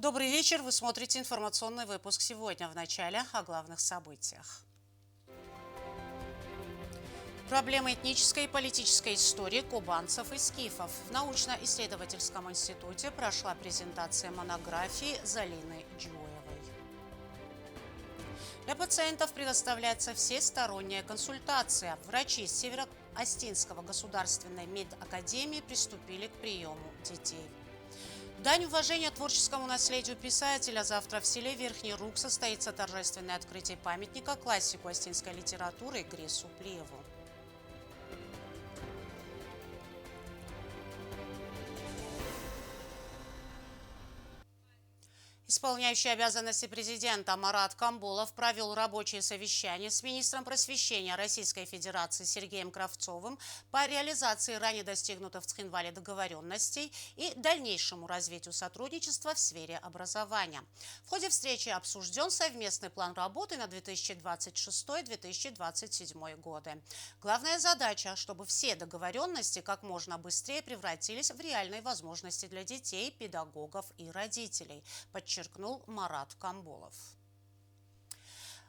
Добрый вечер. Вы смотрите информационный выпуск сегодня. В начале о главных событиях. Проблемы этнической и политической истории кубанцев и скифов. В научно-исследовательском институте прошла презентация монографии Залины Джуевой. Для пациентов предоставляется всесторонняя консультация. Врачи Северо-Остинского государственной медакадемии приступили к приему детей. Дань уважения творческому наследию писателя. Завтра в селе Верхний Руг состоится торжественное открытие памятника классику остинской литературы Грису Плиеву. Исполняющий обязанности президента Марат Камбулов провел рабочее совещание с министром просвещения Российской Федерации Сергеем Кравцовым по реализации ранее достигнутых в Цхинвале договоренностей и дальнейшему развитию сотрудничества в сфере образования. В ходе встречи обсужден совместный план работы на 2026-2027 годы. Главная задача, чтобы все договоренности как можно быстрее превратились в реальные возможности для детей, педагогов и родителей, подчеркнул Марат Камбулов.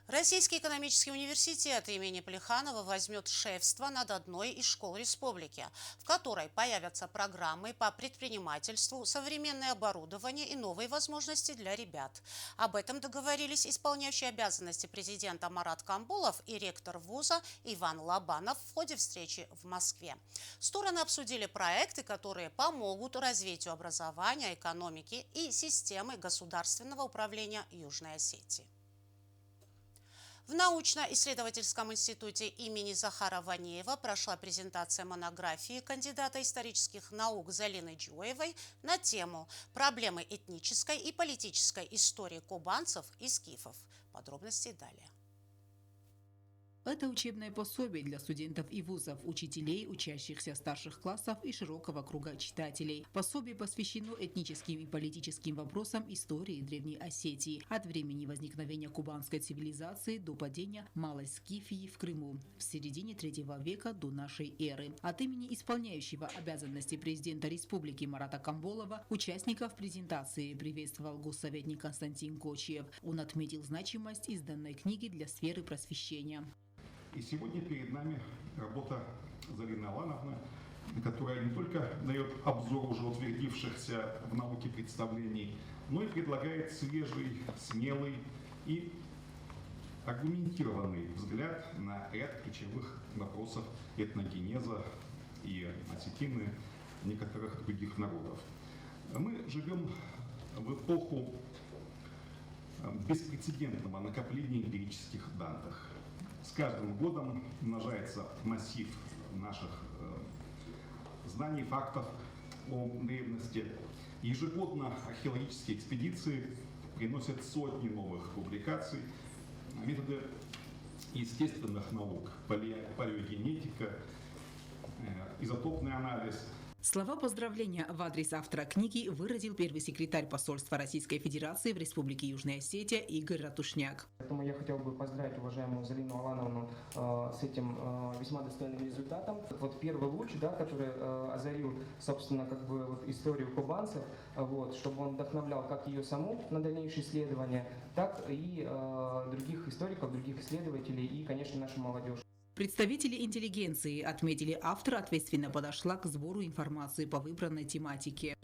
Российский экономический университет имени Плеханова возьмет шефство над одной из школ республики, в которой появятся программы по предпринимательству, современное оборудование и новые возможности для ребят. Об этом договорились исполняющий обязанности президента Марат Камбулов и ректор вуза Иван Лобанов в ходе встречи в Москве. Стороны обсудили проекты, которые помогут развитию образования, экономики и системы государственного управления Южной Осетии. В научно-исследовательском институте имени Захара Ванеева прошла презентация монографии кандидата исторических наук Залины Джуевой на тему «Проблемы этнической и политической истории кубанцев и скифов». Подробности далее. Это учебное пособие для студентов и вузов, учителей, учащихся старших классов и широкого круга читателей. Пособие посвящено этническим и политическим вопросам истории Древней Осетии, от времени возникновения кубанской цивилизации до падения Малой Скифии в Крыму в середине III века до нашей эры. От имени исполняющего обязанности президента республики Марата Камбулова участников презентации приветствовал госсоветник Константин Кочиев. Он отметил значимость изданной книги для сферы просвещения. И сегодня перед нами работа Залины Алановны, которая не только дает обзор уже утвердившихся в науке представлений, но и предлагает свежий, смелый и аргументированный взгляд на ряд ключевых вопросов этногенеза и осетины некоторых других народов. Мы живем в эпоху беспрецедентного накопления эмпирических данных. С каждым годом умножается массив наших знаний, фактов о древности. Ежегодно археологические экспедиции приносят сотни новых публикаций. Методы естественных наук, палеогенетика, изотопный анализ. Слова поздравления в адрес автора книги выразил первый секретарь посольства Российской Федерации в Республике Южная Осетия Игорь Ратушняк. Поэтому я хотел бы поздравить уважаемую Залину Алановну с этим весьма достойным результатом. Вот первый луч, да, который озарил, собственно, историю кубанцев, чтобы он вдохновлял как ее саму на дальнейшие исследования, так и других историков, других исследователей и, конечно, нашу молодежь. Представители интеллигенции отметили, автор ответственно подошла к сбору информации по выбранной тематике.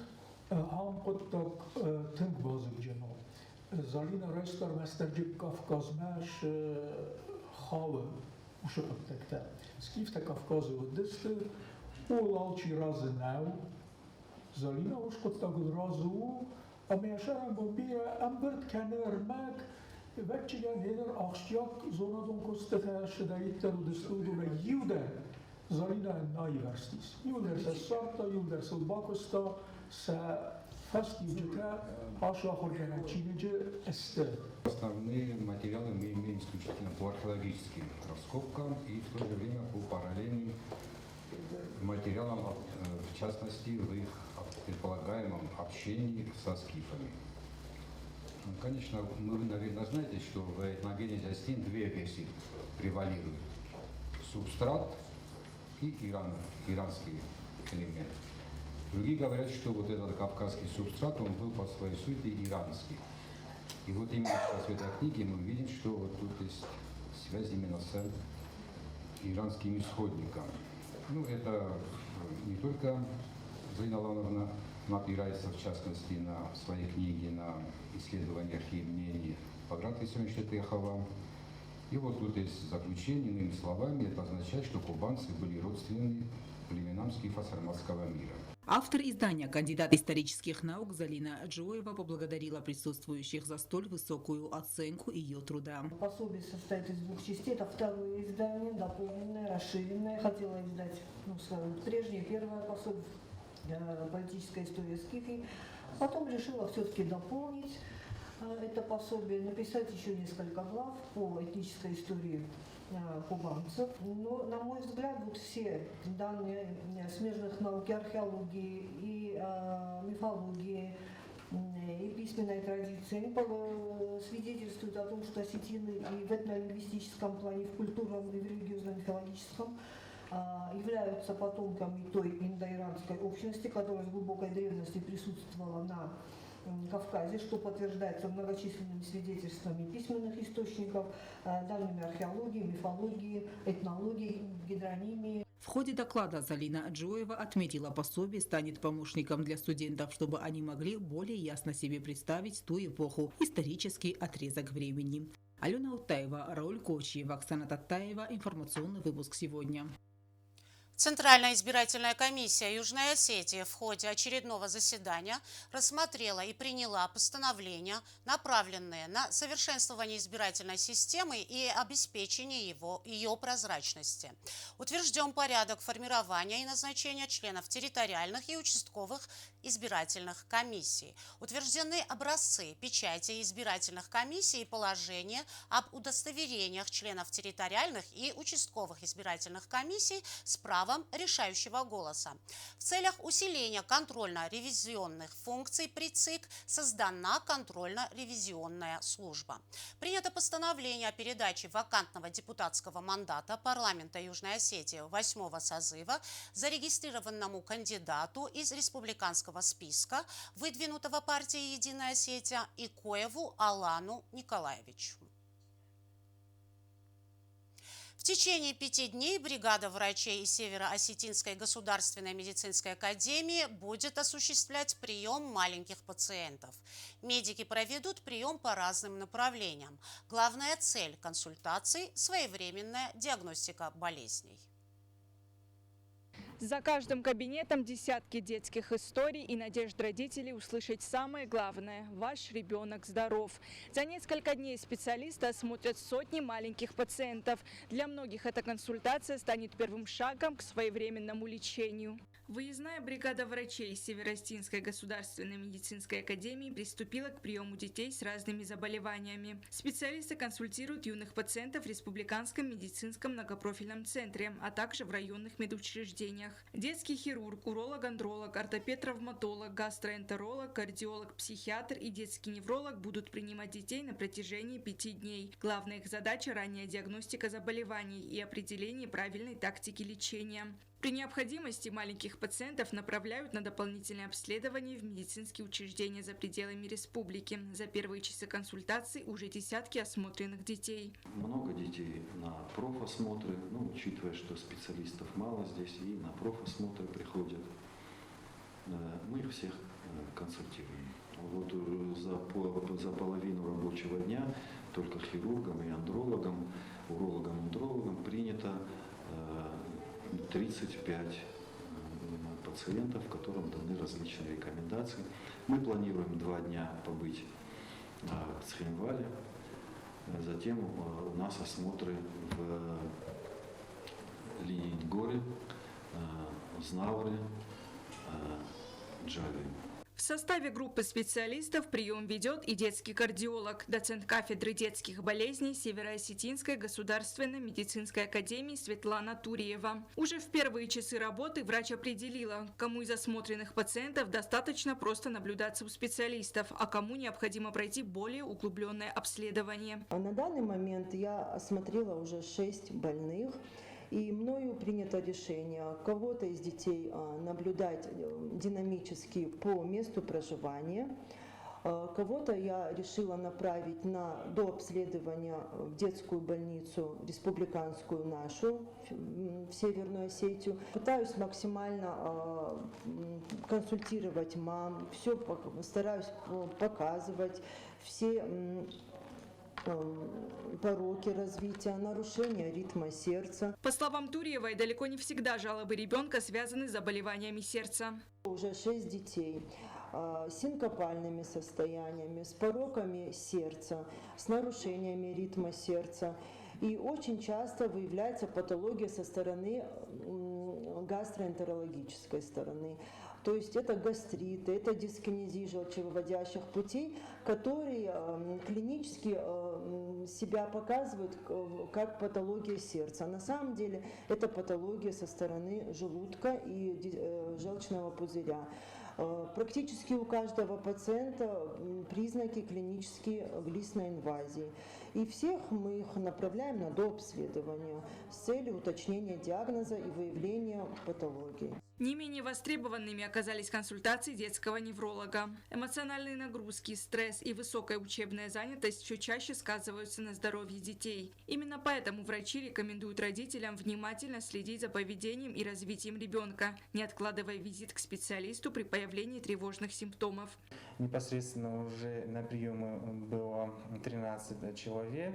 Vecchigen heder axtjak zonadon kostete sedaitter och det stod med jude Zalina naiverstis. Jude se sarta, jude se bakosta, se fast jude аша хорганчинеже эсте. Основные материалы мы имеем исключительно по археологическим раскопкам и в то же время по параллельным материалам, в частности, в их предполагаемом общении со скифами. Конечно, вы, наверное, знаете, что в этногенезе Остин две версии превалируют. Субстрат и иранский элемент. Другие говорят, что вот этот кавказский субстрат, он был по своей сути иранский. И вот именно сейчас в этой книге мы видим, что вот тут есть связь именно с иранским исходником. Ну, это не только Зарина Лавровна опирается, в частности, на свои книги, на исследования архив мнений Баграта Исаевича Техова. И вот тут есть заключение, иными словами, это означает, что кубанцы были родственны племенам скифо-сарматского мира. Автор издания, кандидат исторических наук Залина Джоева поблагодарила присутствующих за столь высокую оценку ее труда. Пособие состоит из 2 частей. Это второе издание, дополненное, расширенное. Хотела издать прежнее, первое пособие, политическая история Скифии. Потом решила все-таки дополнить это пособие, написать еще несколько глав по этнической истории кубанцев. Но, на мой взгляд, вот все данные смежных наук, и археологии, и мифологии, и письменной традиции, они свидетельствуют о том, что осетины и в этнолингвистическом плане, и в культурном, и в религиозно-мифологическом являются потомками той индоиранской общности, которая с глубокой древности присутствовала на Кавказе, что подтверждается многочисленными свидетельствами письменных источников, данными археологии, мифологии, этнологии, гидронимии. В ходе доклада Залина Джоева отметила, пособие станет помощником для студентов, чтобы они могли более ясно себе представить ту эпоху, исторический отрезок времени. Алена Утаева, Рауль Кочиев, Оксана Татаева. Информационный выпуск сегодня. Центральная избирательная комиссия Южной Осетии в ходе очередного заседания рассмотрела и приняла постановления, направленные на совершенствование избирательной системы и обеспечение ее прозрачности. Утвержден порядок формирования и назначения членов территориальных и участковых избирательных комиссий. Утверждены образцы печати избирательных комиссий и положения об удостоверениях членов территориальных и участковых избирательных комиссий с правом решающего голоса. В целях усиления контрольно-ревизионных функций при ЦИК создана контрольно-ревизионная служба. Принято постановление о передаче вакантного депутатского мандата парламента Южной Осетии 8-го созыва зарегистрированному кандидату из республиканского списка, выдвинутого партией «Единая Осетия», Икоеву Алану Николаевичу. В течение 5 дней бригада врачей из Северо-Осетинской государственной медицинской академии будет осуществлять прием маленьких пациентов. Медики проведут прием по разным направлениям. Главная цель консультаций – своевременная диагностика болезней. За каждым кабинетом десятки детских историй и надежд родителей услышать самое главное – ваш ребенок здоров. За несколько дней специалисты осмотрят сотни маленьких пациентов. Для многих эта консультация станет первым шагом к своевременному лечению. Выездная бригада врачей Северо-Осетинской государственной медицинской академии приступила к приему детей с разными заболеваниями. Специалисты консультируют юных пациентов в Республиканском медицинском многопрофильном центре, а также в районных медучреждениях. Детский хирург, уролог-андролог, ортопед-травматолог, гастроэнтеролог, кардиолог, психиатр и детский невролог будут принимать детей на протяжении 5 дней. Главная их задача – ранняя диагностика заболеваний и определение правильной тактики лечения. При необходимости маленьких пациентов направляют на дополнительное обследование в медицинские учреждения за пределами республики. За первые часы консультаций уже десятки осмотренных детей. Много детей на профосмотры, учитывая, что специалистов мало здесь, и на профосмотры приходят. Мы их всех консультируем. Вот за половину рабочего дня только хирургам и андрологам, урологам-андрологам принято 35 пациентов, которым даны различные рекомендации. Мы планируем 2 дня побыть в Цхинвале. Затем у нас осмотры в Ленингоре, Знавре, Джаве. В составе группы специалистов прием ведет и детский кардиолог, доцент кафедры детских болезней Северо-Осетинской государственной медицинской академии Светлана Туриева. Уже в первые часы работы врач определила, кому из осмотренных пациентов достаточно просто наблюдаться у специалистов, а кому необходимо пройти более углубленное обследование. На данный момент я осмотрела уже 6 больных. И мною принято решение кого-то из детей наблюдать динамически по месту проживания. Кого-то я решила направить на дообследование в детскую больницу, республиканскую нашу, в Северную Осетию. Пытаюсь максимально консультировать мам, все стараюсь показывать, все пороки развития, нарушения ритма сердца. По словам Туриевой, далеко не всегда жалобы ребенка связаны с заболеваниями сердца. Уже 6 детей с синкопальными состояниями, с пороками сердца, с нарушениями ритма сердца. И очень часто выявляется патология со стороны гастроэнтерологической стороны. То есть это гастриты, это дискинезия желчевыводящих путей, которые клинически себя показывают как патология сердца. На самом деле это патология со стороны желудка и желчного пузыря. Практически у каждого пациента признаки клинические глистной инвазии. И всех мы их направляем на дообследование с целью уточнения диагноза и выявления патологии. Не менее востребованными оказались консультации детского невролога. Эмоциональные нагрузки, стресс и высокая учебная занятость все чаще сказываются на здоровье детей. Именно поэтому врачи рекомендуют родителям внимательно следить за поведением и развитием ребенка, не откладывая визит к специалисту при появлении тревожных симптомов. Непосредственно уже на приеме было 13 человек.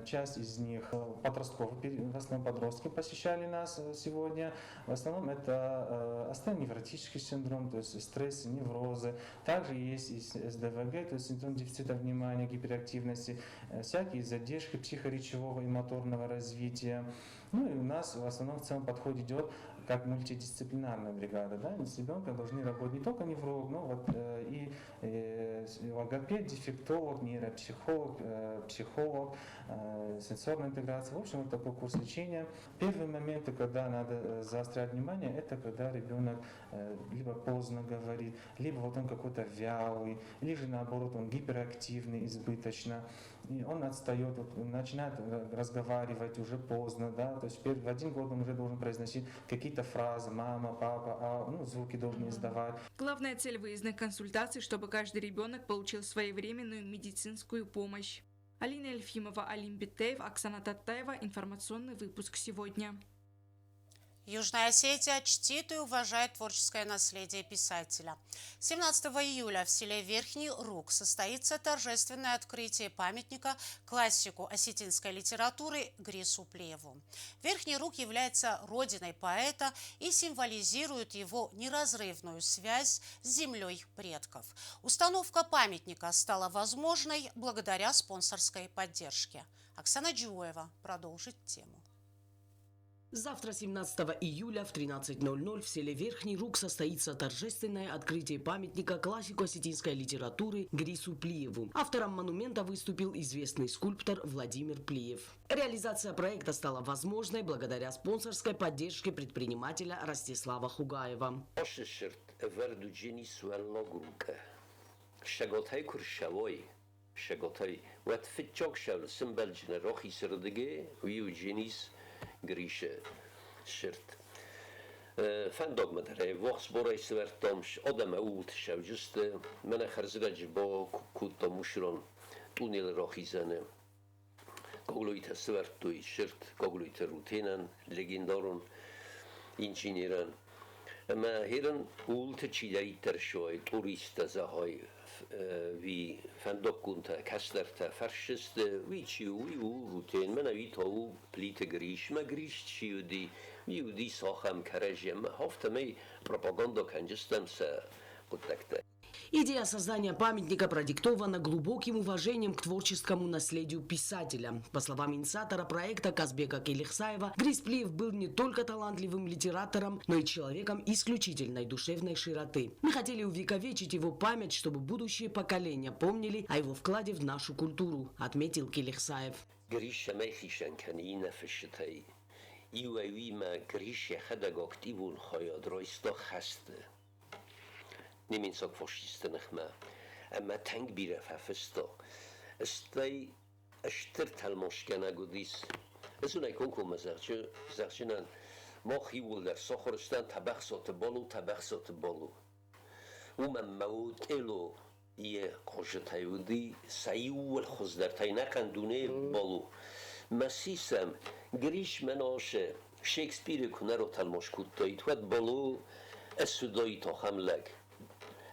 Часть из них подростковые, в основном подростки посещали нас сегодня. В основном это остеоневротический синдром, то есть стресс, неврозы. Также есть и СДВГ, то есть синдром дефицита внимания, гиперактивности, всякие задержки психоречевого и моторного развития. Ну и у нас в основном в целом подход идет как мультидисциплинарная бригада. Да? С ребенком должны работать не только невролог, но вот и логопед, дефектолог, нейропсихолог, психолог, сенсорная интеграция. В общем, вот такой курс лечения. Первые моменты, когда надо заострять внимание, это когда ребенок либо поздно говорит, либо вот он какой-то вялый, или же наоборот он гиперактивный избыточно. И он отстает, вот, начинает разговаривать уже поздно, да, то есть в 1 год он уже должен произносить какие-то фразы, мама, папа, звуки должен издавать. Главная цель выездных консультаций, чтобы каждый ребенок получил своевременную медицинскую помощь. Алина Ельфимова, Алим Биттеев, Оксана Таттаева. Информационный выпуск сегодня. Южная Осетия чтит и уважает творческое наследие писателя. 17 июля в селе Верхний Руг состоится торжественное открытие памятника классику осетинской литературы Грису Плиеву. Верхний Руг является родиной поэта и символизирует его неразрывную связь с землей предков. Установка памятника стала возможной благодаря спонсорской поддержке. Оксана Джуева продолжит тему. Завтра, 17 июля в 13:00 в селе Верхний Руг состоится торжественное открытие памятника классику осетинской литературы Грису Плиеву. Автором монумента выступил известный скульптор Владимир Плиев. Реализация проекта стала возможной благодаря спонсорской поддержке предпринимателя Ростислава Хугаева. Grische shirt. Fandog madare vox borais vertomsh odam ult shavjust mena kharzgaj bo kuto mushron tunel rochizane kogluit svertui shirt kogluit rutinan legendarun inginieran ma hiren ult chidaiter shoy turista zahoy wie Fandog kunta kasterta farshiste vichu rutin mena vitou plite grish ma grish chiudi Judi сохам каражем, хофтами пропаганда канджестамса контакта. Идея создания памятника продиктована глубоким уважением к творческому наследию писателя. По словам инициатора проекта Казбека Келихсаева, Грис Плиев был не только талантливым литератором, но и человеком исключительной душевной широты. Мы хотели увековечить его память, чтобы будущие поколения помнили о его вкладе в нашу культуру, отметил Келихсаев. Iuevima grische hedagoktivun khoyadroisto khaste. Nimin sok fascistenach ma. Amma tangbira fafisto. Stay ashtirt halmoshkana gudis. از اونای کنکوم زرچنان ما خیول در سخورستان تبخصات بالو و من موت الو یه خوشتایودی سیول خوز در تاینکن دونه بالو مسیسم گریش مناشه شکسپیر کنه رو تلماش کتایت ود بالو اسودایی تا خملگ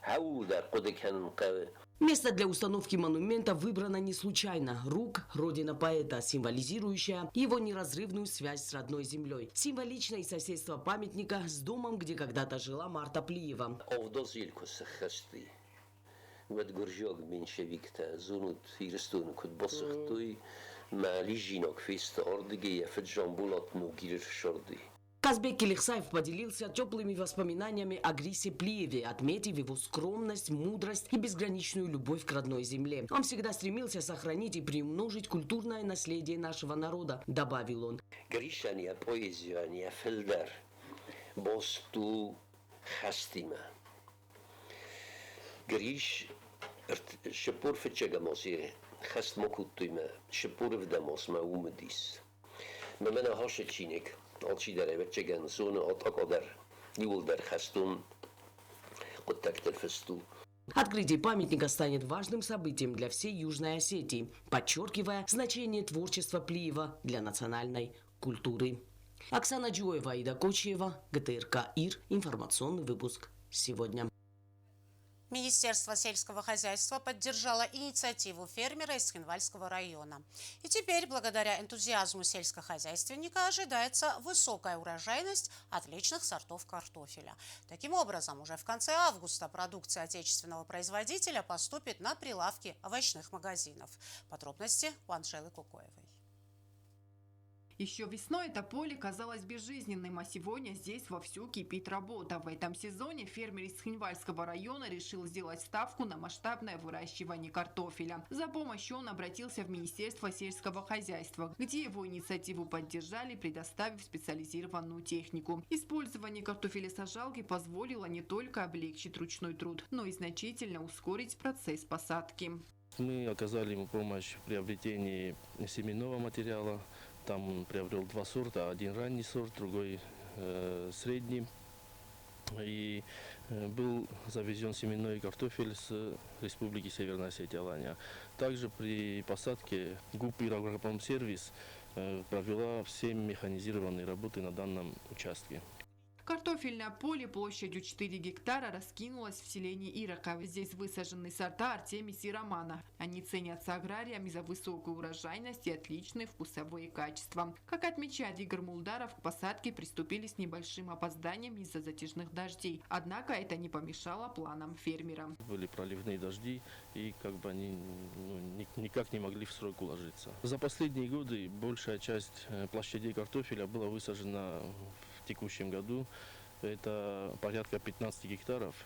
هاو در قدکن قوه. Место для установки монумента выбрано не случайно. Рук – родина поэта, символизирующая его неразрывную связь с родной землей. Символично и соседство памятника с домом, где когда-то жила Марта Плиева. Казбек Келихсаев поделился теплыми воспоминаниями о Грисе Плиеве, отметив его скромность, мудрость и безграничную любовь к родной земле. Он всегда стремился сохранить и приумножить культурное наследие нашего народа, добавил он. Гришания поэзия, фельдер, босту хастима. Гриш, шепур фечегамоси, хаст мокутуйма, шепур вдамос ма умедис. Мемена хашечиник. Alcidere veccegen zone атакадер юлдер хастун оттактер фесту. Открытие памятника станет важным событием для всей Южной Осетии, подчеркивая значение творчества Плиева для национальной культуры. Оксана Джуева, Ида Кочева, ГТРК ИР, информационный выпуск сегодня. Министерство сельского хозяйства поддержало инициативу фермера из Цхинвальского района. И теперь, благодаря энтузиазму сельскохозяйственника, ожидается высокая урожайность отличных сортов картофеля. Таким образом, уже в конце августа продукция отечественного производителя поступит на прилавки овощных магазинов. Подробности у Анжелы Кукоевой. Еще весной это поле казалось безжизненным, а сегодня здесь вовсю кипит работа. В этом сезоне фермер из Цхинвальского района решил сделать ставку на масштабное выращивание картофеля. За помощью он обратился в Министерство сельского хозяйства, где его инициативу поддержали, предоставив специализированную технику. Использование картофелесажалки позволило не только облегчить ручной труд, но и значительно ускорить процесс посадки. Мы оказали ему помощь в приобретении семенного материала. Там он приобрел два сорта, один ранний сорт, другой средний. И был завезен семенной картофель с Республики Северная Осетия Алания. Также при посадке ГУП «Агропромсервис» провела все механизированные работы на данном участке. Картофельное поле площадью 4 гектара раскинулось в селении Ирака. Здесь высажены сорта Артемис и Романа. Они ценятся аграриями за высокую урожайность и отличные вкусовые качества. Как отмечает Игорь Мулдаров, к посадке приступили с небольшим опозданием из-за затяжных дождей. Однако это не помешало планам фермера. Были проливные дожди, и они никак не могли в срок уложиться. За последние годы большая часть площадей картофеля была высажена в текущем году. Это порядка 15 гектаров.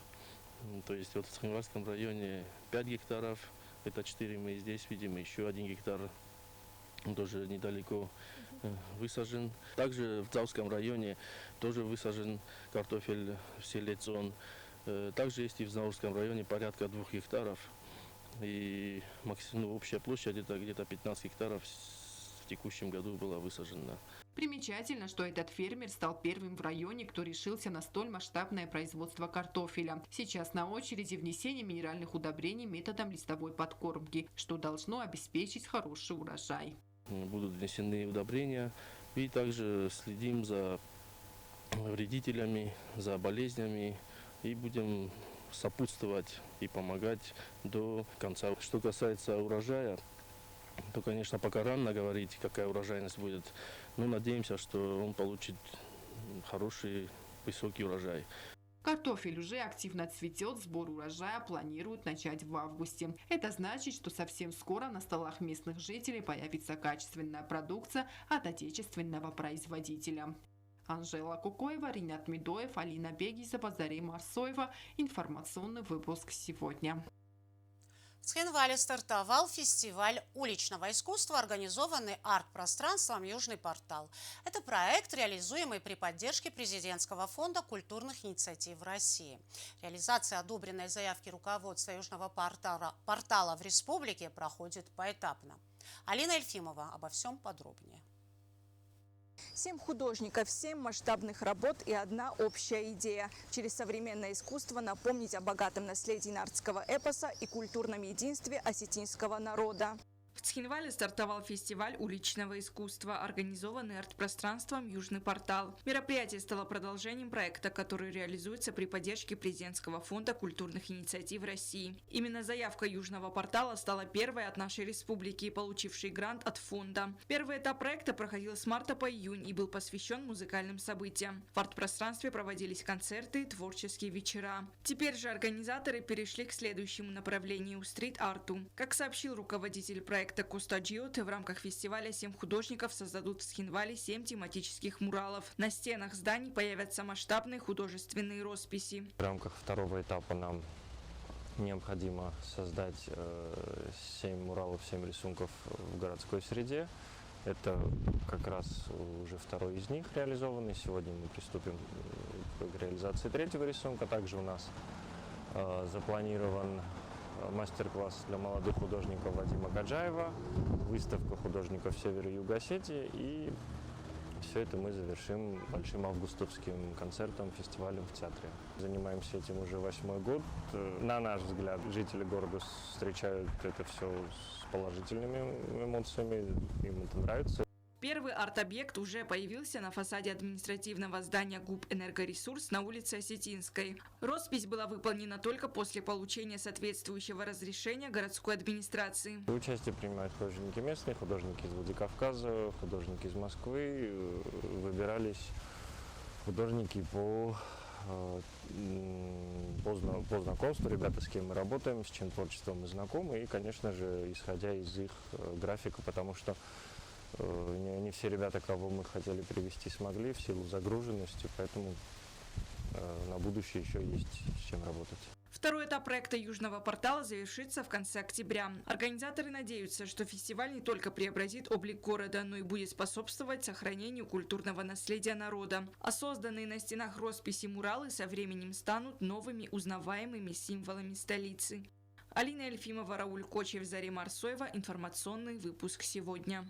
То есть вот в Цхинвальском районе 5 гектаров, это 4 мы здесь видим, еще 1 гектар тоже недалеко высажен. Также в Дзавском районе тоже высажен картофель в селе Цон. Также есть и в Знаурском районе порядка 2 гектаров. И общая площадь это где-то 15 гектаров в текущем году была высажена. Примечательно, что этот фермер стал первым в районе, кто решился на столь масштабное производство картофеля. Сейчас на очереди внесение минеральных удобрений методом листовой подкормки, что должно обеспечить хороший урожай. Будут внесены удобрения, и также следим за вредителями, за болезнями и будем сопутствовать и помогать до конца. Что касается урожая, то, конечно, пока рано говорить, какая урожайность будет. Но надеемся, что он получит хороший, высокий урожай. Картофель уже активно цветет, сбор урожая планируют начать в августе. Это значит, что совсем скоро на столах местных жителей появится качественная продукция от отечественного производителя. Анжела Кукоева, Ринат Медоев, Алина Бегизова, Зарема Арсоева. Информационный выпуск сегодня. В Цхинвале стартовал фестиваль уличного искусства, организованный арт-пространством «Южный портал». Это проект, реализуемый при поддержке Президентского фонда культурных инициатив России. Реализация одобренной заявки руководства Южного портала в республике проходит поэтапно. Алина Ельфимова обо всем подробнее. 7 художников, 7 масштабных работ и одна общая идея – через современное искусство напомнить о богатом наследии нардского эпоса и культурном единстве осетинского народа. В Цхинвале стартовал фестиваль уличного искусства, организованный арт-пространством «Южный портал». Мероприятие стало продолжением проекта, который реализуется при поддержке Президентского фонда культурных инициатив России. Именно заявка Южного портала стала первой от нашей республики, получившей грант от фонда. Первый этап проекта проходил с марта по июнь и был посвящен музыкальным событиям. В арт-пространстве проводились концерты, творческие вечера. Теперь же организаторы перешли к следующему направлению – стрит-арту. Как сообщил руководитель проекта Коста Джиот, в рамках фестиваля 7 художников создадут в Цхинвале 7 тематических муралов. На стенах зданий появятся масштабные художественные росписи. В рамках второго этапа нам необходимо создать 7 муралов, 7 рисунков в городской среде. Это как раз уже второй из них реализованный. Сегодня мы приступим к реализации третьего рисунка. Также у нас запланирован мастер-класс для молодых художников Вадима Гаджаева, выставка художников Севера и Юга Осетии, и все это мы завершим большим августовским концертом, фестивалем в театре. Занимаемся этим уже 8-й год. На наш взгляд, жители города встречают это все с положительными эмоциями, им это нравится. Первый арт-объект уже появился на фасаде административного здания ГУП «Энергоресурс» на улице Осетинской. Роспись была выполнена только после получения соответствующего разрешения городской администрации. Участие принимают художники местные, художники из Владикавказа, художники из Москвы. Выбирались художники по знакомству, ребята, с кем мы работаем, с чьим творчеством мы знакомы, и, конечно же, исходя из их графика, потому что не все ребята, кого мы хотели привести, смогли в силу загруженности, поэтому на будущее еще есть с чем работать. Второй этап проекта Южного портала завершится в конце октября. Организаторы надеются, что фестиваль не только преобразит облик города, но и будет способствовать сохранению культурного наследия народа. А созданные на стенах росписи муралы со временем станут новыми узнаваемыми символами столицы. Алина Ельфимова, Рауль Кочев, Зарема Арсоева. Информационный выпуск сегодня.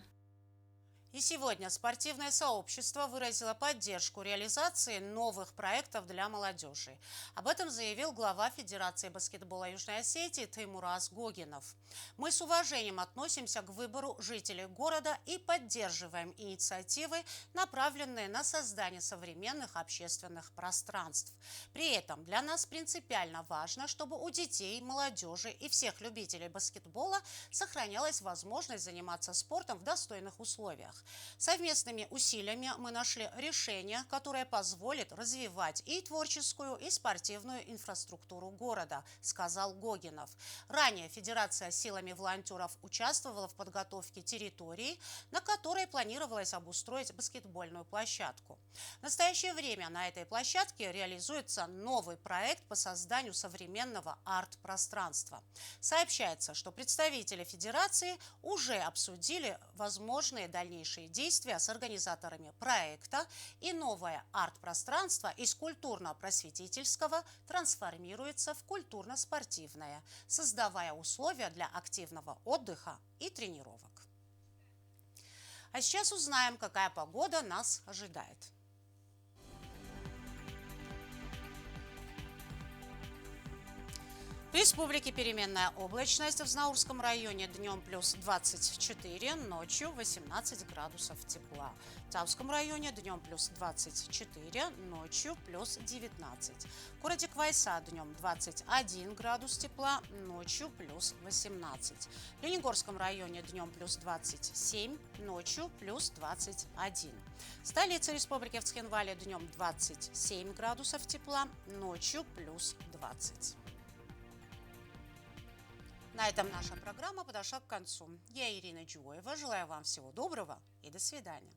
И сегодня спортивное сообщество выразило поддержку реализации новых проектов для молодежи. Об этом заявил глава Федерации баскетбола Южной Осетии Теймураз Гогинов. Мы с уважением относимся к выбору жителей города и поддерживаем инициативы, направленные на создание современных общественных пространств. При этом для нас принципиально важно, чтобы у детей, молодежи и всех любителей баскетбола сохранялась возможность заниматься спортом в достойных условиях. Совместными усилиями мы нашли решение, которое позволит развивать и творческую, и спортивную инфраструктуру города, сказал Гогинов. Ранее Федерация силами волонтеров участвовала в подготовке территории, на которой планировалось обустроить баскетбольную площадку. В настоящее время на этой площадке реализуется новый проект по созданию современного арт-пространства. Сообщается, что представители Федерации уже обсудили возможные дальнейшие действия с организаторами проекта, и новое арт-пространство из культурно-просветительского трансформируется в культурно-спортивное, создавая условия для активного отдыха и тренировок. А сейчас узнаем, какая погода нас ожидает. В республике переменная облачность. В Знаурском районе днем плюс 24, ночью 18 градусов тепла. В Тавском районе днем плюс 24, ночью плюс 19. В городе Квайса днем 21 градус тепла, ночью плюс 18. В Ленигорском районе днем плюс 27, ночью плюс 21. В столице республики в Цхинвале днем 27 градусов тепла, ночью плюс 20. На этом наша программа подошла к концу. Я Ирина Джуева. Желаю вам всего доброго и до свидания.